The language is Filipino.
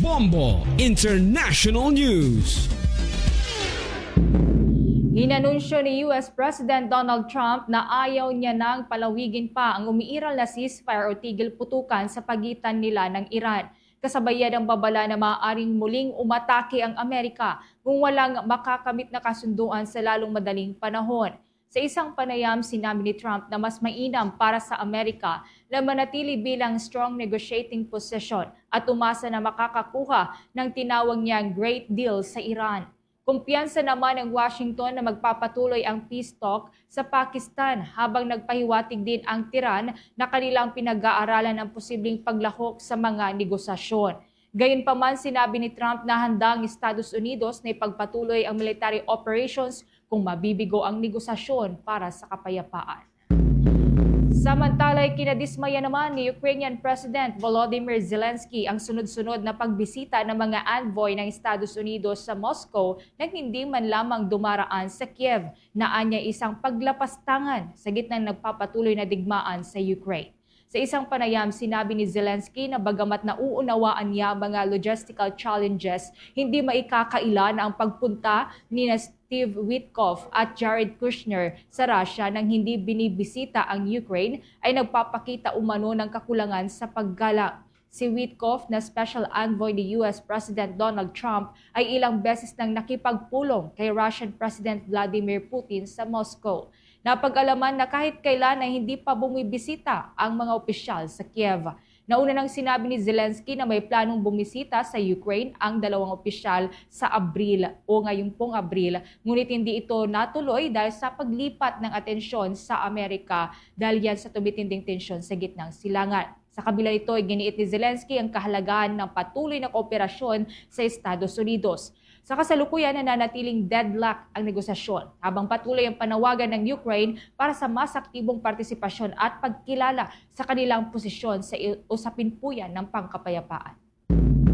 Bombo International News. Inanunsyo ni US President Donald Trump na ayaw niya nang palawigin pa ang umiiral na ceasefire o tigil putukan sa pagitan nila ng Iran. Kasabay yan ang babala na maaaring muling umatake ang Amerika kung walang makakamit na kasunduan sa lalong madaling panahon. Sa isang panayam, sinabi ni Trump na mas mainam para sa Amerika na manatili bilang strong negotiating position at umasa na makakakuha ng tinawag niyang Great Deal sa Iran. Kumpiyansa naman ng Washington na magpapatuloy ang peace talk sa Pakistan habang nagpahiwatig din ang Tehran na kanilang pinag-aaralan ang posibleng paglahok sa mga negosasyon. Gayunpaman, sinabi ni Trump na handa ang Estados Unidos na ipagpatuloy ang military operations kung mabibigo ang negosasyon para sa kapayapaan. Samantala, kinadismaya naman ni Ukrainian President Volodymyr Zelensky ang sunod-sunod na pagbisita ng mga envoy ng Estados Unidos sa Moscow nang hindi man lamang dumaraan sa Kiev na anya isang paglapastangan sa gitnang nagpapatuloy na digmaan sa Ukraine. Sa isang panayam, sinabi ni Zelensky na bagamat nauunawaan niya mga logistical challenges, hindi maikakaila na ang pagpunta ni Steve Witkoff at Jared Kushner sa Russia nang hindi binibisita ang Ukraine ay nagpapakita umano ng kakulangan sa paggalang. Si Witkoff na special envoy ni US President Donald Trump ay ilang beses nang nakipagpulong kay Russian President Vladimir Putin sa Moscow. Napag-alaman na kahit kailan ay hindi pa bumibisita ang mga opisyal sa Kiev. Nauna nang sinabi ni Zelensky na may planong bumisita sa Ukraine ang dalawang opisyal sa Abril o ngayong pong Abril, ngunit hindi ito natuloy dahil sa paglipat ng atensyon sa Amerika dahil yan sa tumitinding tensyon sa gitnang silangan. Sa kabila nito, iginiit ni Zelensky ang kahalagahan ng patuloy na kooperasyon sa Estados Unidos. Sa kasalukuyan, nananatiling deadlock ang negosasyon habang patuloy ang panawagan ng Ukraine para sa mas aktibong partisipasyon at pagkilala sa kanilang posisyon sa usapin po yan ng pangkapayapaan.